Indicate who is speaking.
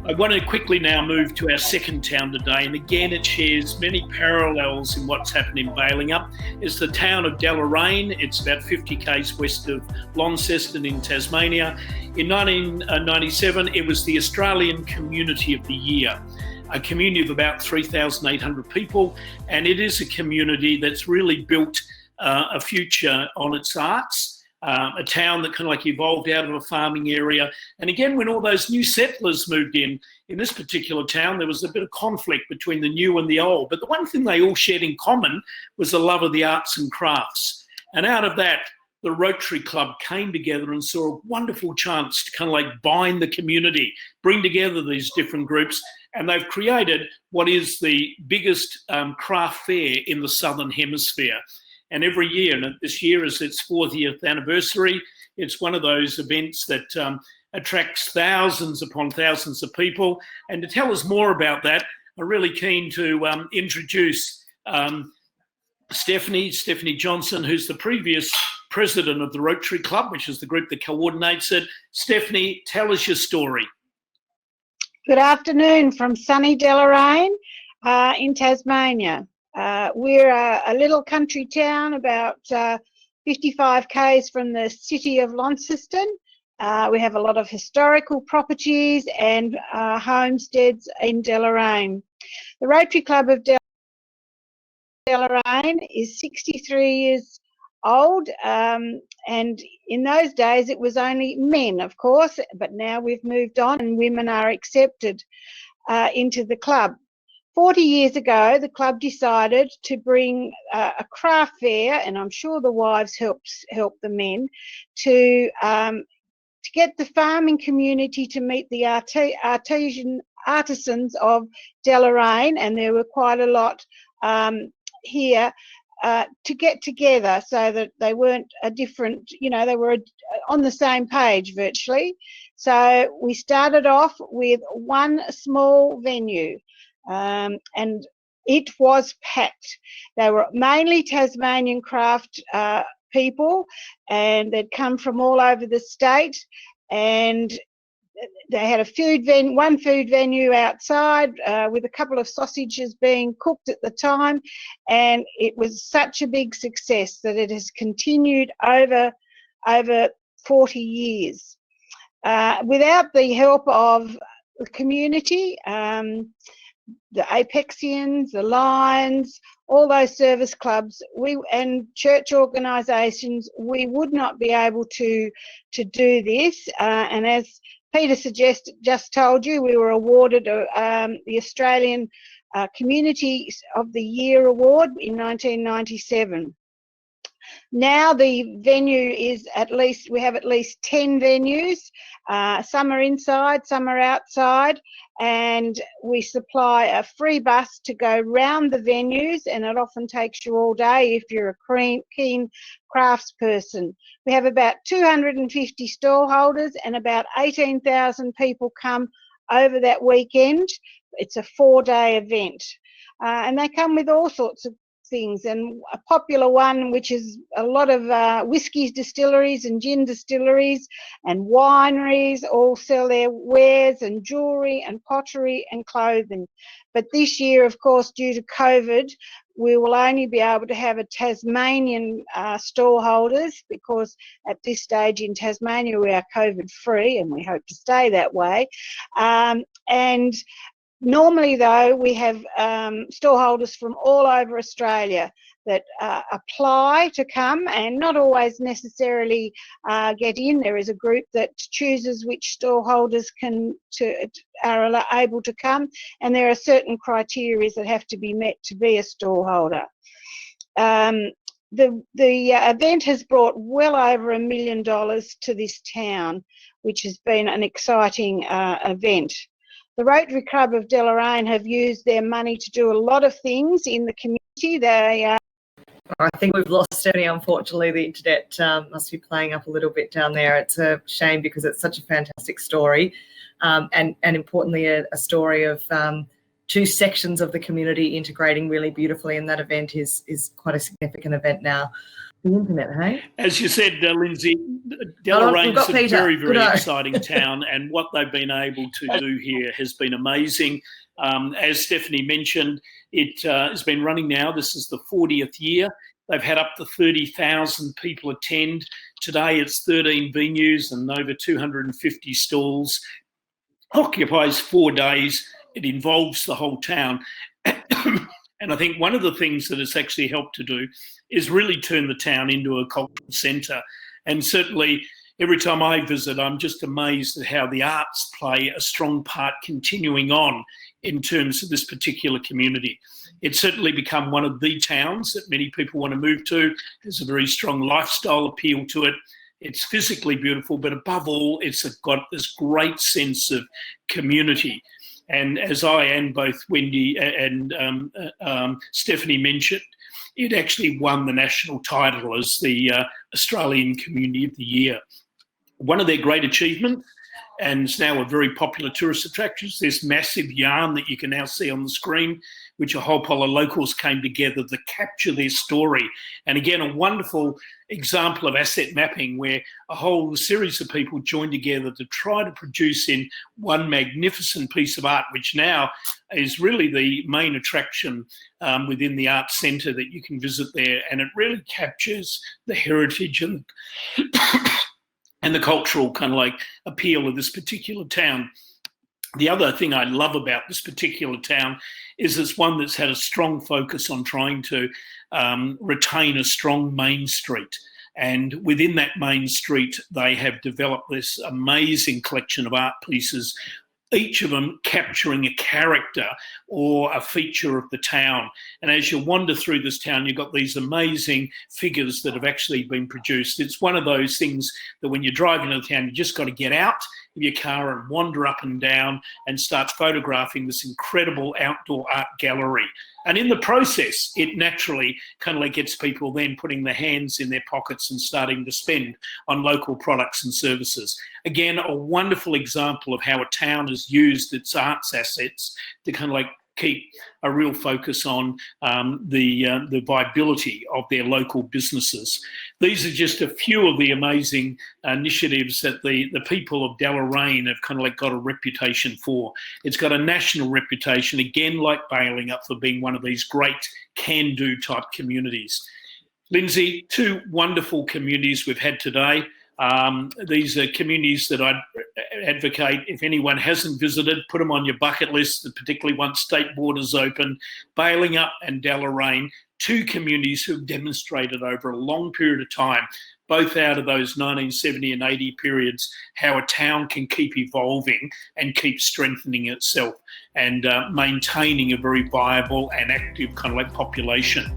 Speaker 1: I want to quickly now move to our second town today, and again it shares many parallels in what's happened in Balingup. It's the town of Deloraine. It's about 50 k's west of Launceston in Tasmania. In 1997, it was the Australian Community of the Year, a community of about 3,800 people, and it is a community that's really built a future on its arts. A town that kind of like evolved out of a farming area. And again, when all those new settlers moved in this particular town, there was a bit of conflict between the new and the old. But the one thing they all shared in common was the love of the arts and crafts. And out of that, the Rotary Club came together and saw a wonderful chance to kind of like bind the community, bring together these different groups. And they've created what is the biggest craft fair in the Southern Hemisphere. And every year, and this year is its 40th anniversary, it's one of those events that attracts thousands upon thousands of people. And to tell us more about that, I'm really keen to introduce Stephanie Johnson, who's the previous president of the Rotary Club, which is the group that coordinates it. Stephanie, tell us your story.
Speaker 2: Good afternoon from sunny Deloraine in Tasmania. We're a little country town about 55 k's from the city of Launceston. We have a lot of historical properties and homesteads in Deloraine. The Rotary Club of Deloraine is 63 years old, and in those days it was only men, of course, but now we've moved on and women are accepted into the club. 40 years ago, the club decided to bring a craft fair, and I'm sure the wives help the men, to get the farming community to meet the artisans of Deloraine, and there were quite a lot here to get together so that they weren't a different, they were on the same page virtually. So we started off with one small venue. And it was packed. They were mainly Tasmanian craft people, and they'd come from all over the state, and they had one food venue outside with a couple of sausages being cooked at the time, and it was such a big success that it has continued over 40 years. Without the help of the community, the Apexians, the Lions, all those service clubs, and church organisations, we would not be able to do this. And as Peter just told you, we were awarded the Australian Community of the Year Award in 1997. Now the venue is we have at least 10 venues. Some are inside, some are outside, and we supply a free bus to go round the venues, and it often takes you all day if you're a keen craftsperson. We have about 250 stallholders, and about 18,000 people come over that weekend. It's a 4-day event, and they come with all sorts of things, and a popular one, which is a lot of whiskey distilleries and gin distilleries and wineries, all sell their wares and jewellery and pottery and clothing. But this year, of course, due to COVID, we will only be able to have a Tasmanian stallholders, because at this stage in Tasmania we are COVID free, and we hope to stay that way. And normally, though, we have stallholders from all over Australia that apply to come, and not always necessarily get in. There is a group that chooses which stallholders are able to come, and there are certain criteria that have to be met to be a stallholder. The event has brought well over $1 million to this town, which has been an exciting event. The Rotary Club of Deloraine have used their money to do a lot of things in the community.
Speaker 3: I think we've lost Stephanie, unfortunately. The internet must be playing up a little bit down there. It's a shame because it's such a fantastic story, and importantly a story of two sections of the community integrating really beautifully, and that event is quite a significant event now. The internet, hey?
Speaker 1: As you said, Lindsay, Deloraine's a very, very exciting town, and what they've been able to do here has been amazing. As Stephanie mentioned, it has been running now. This is the 40th year. They've had up to 30,000 people attend. Today it's 13 venues and over 250 stalls. Occupies 4 days. It involves the whole town. And I think one of the things that it's actually helped to do is really turn the town into a cultural centre. And certainly every time I visit, I'm just amazed at how the arts play a strong part continuing on in terms of this particular community. It's certainly become one of the towns that many people want to move to. There's a very strong lifestyle appeal to it. It's physically beautiful, but above all, it's got this great sense of community. And as I and both Wendy and Stephanie mentioned, it actually won the national title as the Australian Community of the Year. One of their great achievements, and it's now a very popular tourist attraction, is this massive yarn that you can now see on the screen, which a whole pile of locals came together to capture their story. And again, a wonderful example of asset mapping where a whole series of people joined together to try to produce in one magnificent piece of art, which now is really the main attraction within the Arts Centre that you can visit there. And it really captures the heritage and and the cultural kind of like appeal of this particular town. The other thing I love about this particular town is it's one that's had a strong focus on trying to retain a strong main street. And within that main street, they have developed this amazing collection of art pieces, each of them capturing a character or a feature of the town. And as you wander through this town, you've got these amazing figures that have actually been produced. It's one of those things that when you're driving to the town, you just got to get out of your car and wander up and down and start photographing this incredible outdoor art gallery. And in the process, it naturally kind of like gets people then putting their hands in their pockets and starting to spend on local products and services. Again, a wonderful example of how a town has used its arts assets to kind of like keep a real focus on the viability of their local businesses. These are just a few of the amazing initiatives that the people of Deloraine have kind of like got a reputation for. It's got a national reputation, again, like Baling Up, for being one of these great can-do type communities. Lindsay, 2 wonderful communities we've had today. These are communities that I'd advocate, if anyone hasn't visited, put them on your bucket list, particularly once state borders open. Baling Up and Deloraine, 2 communities who've demonstrated over a long period of time, both out of those 1970 and 80 periods, how a town can keep evolving and keep strengthening itself and maintaining a very viable and active kind of like population.